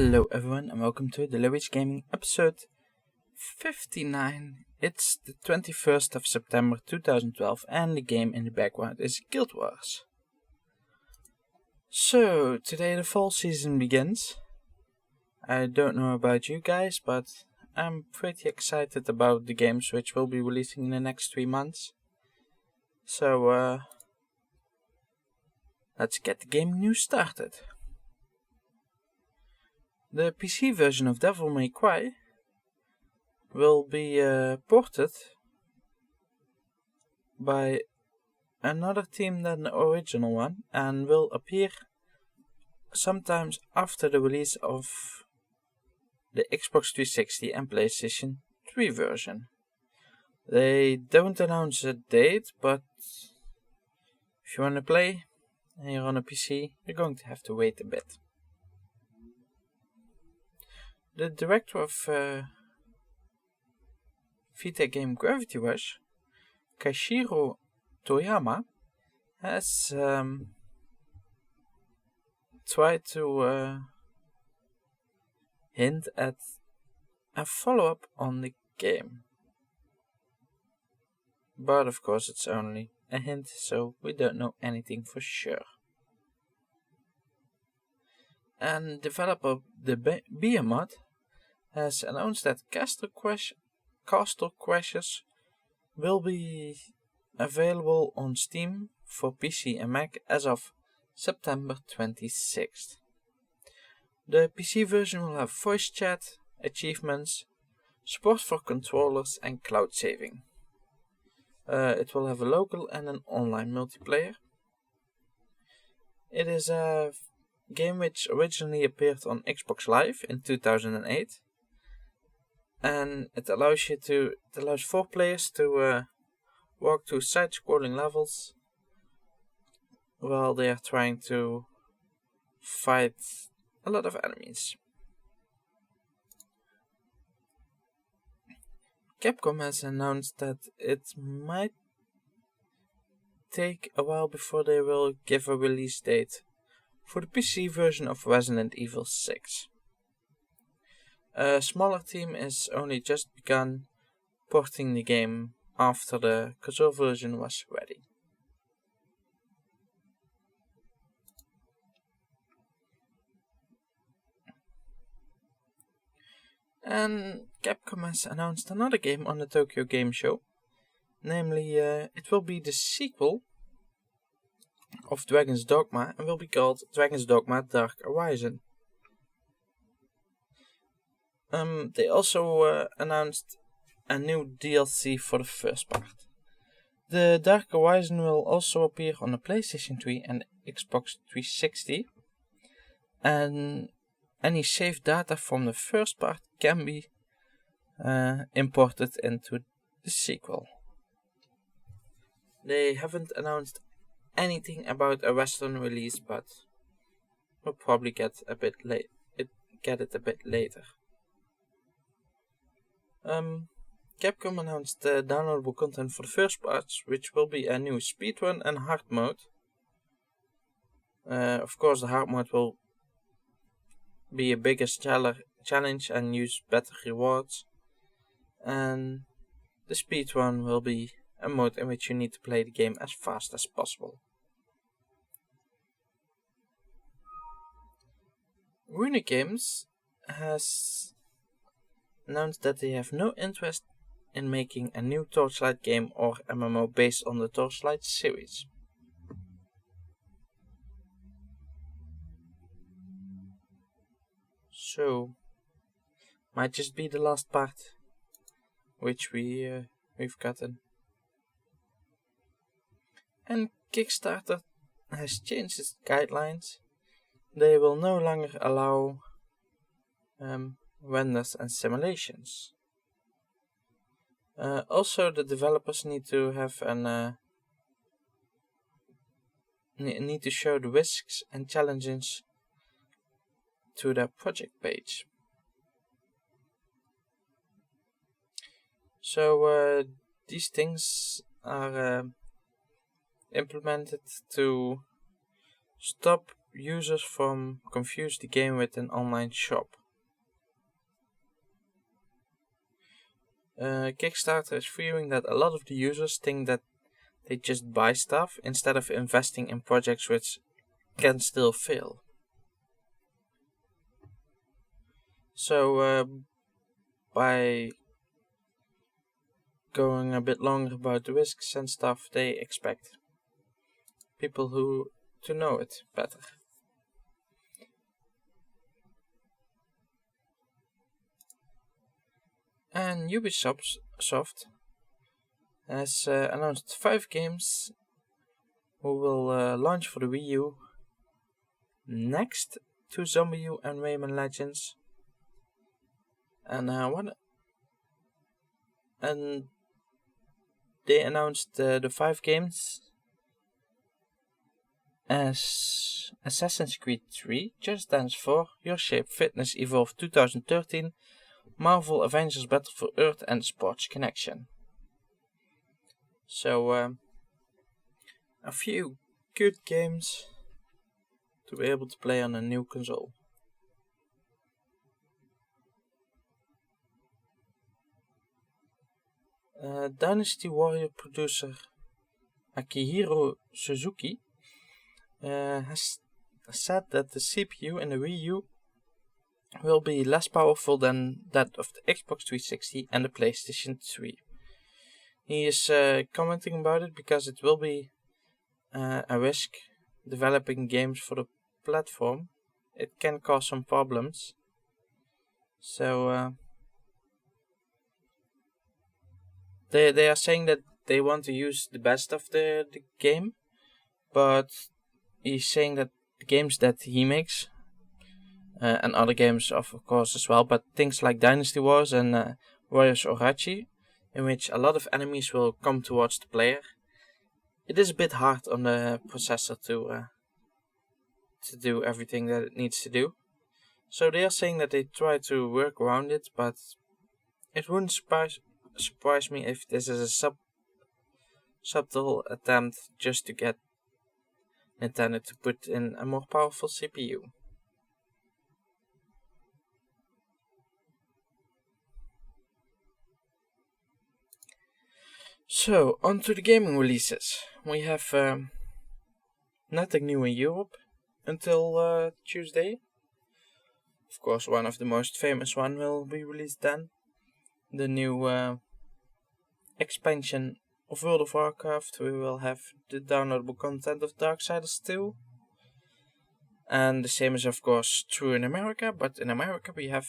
Hello everyone and welcome to Delirious Gaming episode 59. It's the 21st of September 2012 and the game in the background is Guild Wars. So, today the fall season begins. I don't know about you guys, but I'm pretty excited about the games which will be releasing in the next 3 months. So, let's get the gaming news started. The PC version of Devil May Cry will be ported by another team than the original one and will appear sometimes after the release of the Xbox 360 and PlayStation 3 version. They don't announce a date, but if you want to play and you're on a PC, you're going to have to wait a bit. The director of Vita game Gravity Rush, Keishiro Toyama, has tried to hint at a follow-up on the game. But of course it's only a hint, so we don't know anything for sure. And developer the Behemoth has announced that Castle Crashers will be available on Steam for PC and Mac as of September 26th. The PC version will have voice chat, achievements, support for controllers and cloud saving. It will have a local and an online multiplayer. It is a game which originally appeared on Xbox Live in 2008, and it allows 4 players to walk through side-scrolling levels while they are trying to fight a lot of enemies. Capcom has announced that it might take a while before they will give a release date for the PC version of Resident Evil 6. A smaller team is only just begun porting the game after the console version was ready. And Capcom has announced another game on the Tokyo Game Show, namely it will be the sequel of Dragon's Dogma and will be called Dragon's Dogma Dark Horizon. They also announced a new DLC for the first part. The Dark Horizon will also appear on the PlayStation 3 and Xbox 360, and any saved data from the first part can be imported into the sequel. They haven't announced anything about a Western release, but we'll probably get it a bit later. Capcom announced the downloadable content for the first parts, which will be a new speedrun and hard mode. Of course, the hard mode will be a bigger challenge and use better rewards, and the speedrun will be a mode in which you need to play the game as fast as possible. Runic Games has announced that they have no interest in making a new Torchlight game or MMO based on the Torchlight series. So, might just be the last part which we've gotten. And Kickstarter has changed its guidelines. They will no longer allow renders and simulations. Also, the developers need to have need to show the risks and challenges to their project page. So these things are implemented to stop users from confuse the game with an online shop. Kickstarter is fearing that a lot of the users think that they just buy stuff instead of investing in projects which can still fail. So by going a bit longer about the risks and stuff, they expect people to know it better. And Ubisoft has announced 5 games who will launch for the Wii U next to ZombiU and Rayman Legends. And they announced the 5 games as Assassin's Creed 3, Just Dance 4, Your Shape Fitness Evolve 2013, Marvel Avengers Battle for Earth, and Sports Connection. So a few good games to be able to play on a new console. Dynasty Warrior producer Akihiro Suzuki has said that the CPU in the Wii U will be less powerful than that of the Xbox 360 and the PlayStation 3. He is commenting about it because it will be a risk developing games for the platform. It can cause some problems. So they are saying that they want to use the best of the game, but he's saying that the games that he makes and other games of course as well, but things like Dynasty Wars and Warriors Orochi, in which a lot of enemies will come towards the player, it is a bit hard on the processor to do everything that it needs to do. So they are saying that they try to work around it, but it wouldn't surprise me if this is a subtle attempt just to get Nintendo to put in a more powerful CPU. So, on to the gaming releases. We have nothing new in Europe until Tuesday. Of course, one of the most famous one will be released then. The new expansion of World of Warcraft. We will have the downloadable content of Darksiders 2. And the same is of course true in America, but in America we have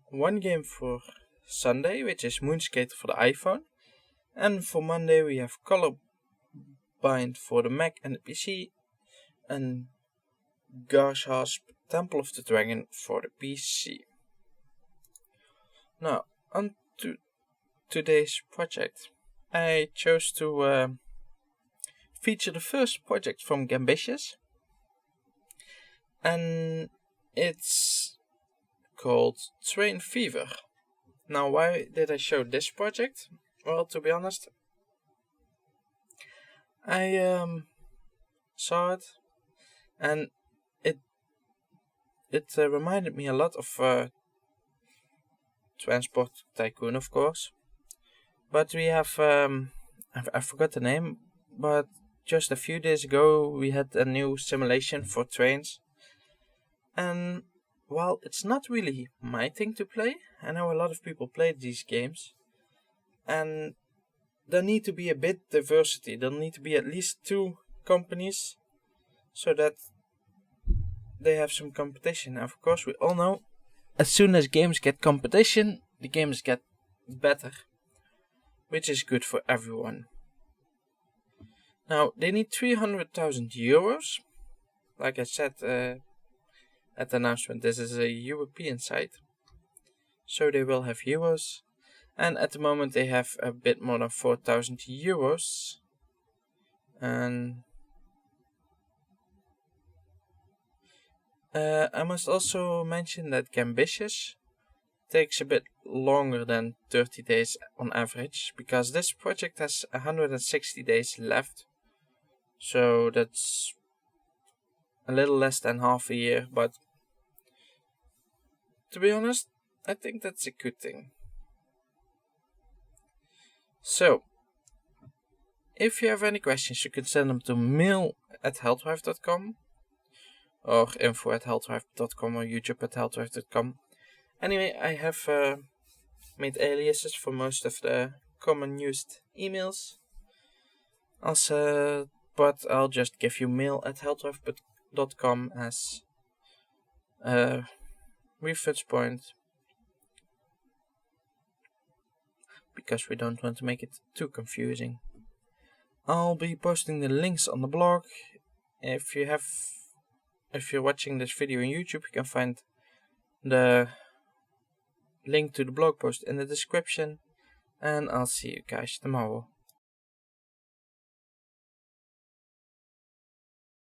one game for Sunday, which is Moonskater for the iPhone. And for Monday we have Colorblind for the Mac and the PC, and Garshasp Temple of the Dragon for the PC. Now, on to today's project. I chose to feature the first project from Gambitious, and it's called Train Fever. Now, why did I show this project? Well, to be honest, I saw it, and it reminded me a lot of Transport Tycoon, of course. But we have I forgot the name, but just a few days ago we had a new simulation for trains, and while it's not really my thing to play, I know a lot of people play these games. And there need to be a bit diversity. There need to be at least 2 companies so that they have some competition. And of course, we all know as soon as games get competition, the games get better, which is good for everyone. Now, they need 300,000 euros. Like I said at the announcement, this is a European site, so they will have euros. And at the moment they have a bit more than 4,000 euros. And I must also mention that Gambitious takes a bit longer than 30 days on average, because this project has 160 days left. So that's a little less than half a year, but to be honest, I think that's a good thing. So, if you have any questions, you can send them to mail@helldrive.com or info@helldrive.com or youtube@helldrive.com. Anyway, I have made aliases for most of the common used emails. Also, but I'll just give you mail@helldrive.com as a reference point, because we don't want to make it too confusing. I'll be posting the links on the blog. If you're watching this video on YouTube, you can find the link to the blog post in the description. And I'll see you guys tomorrow.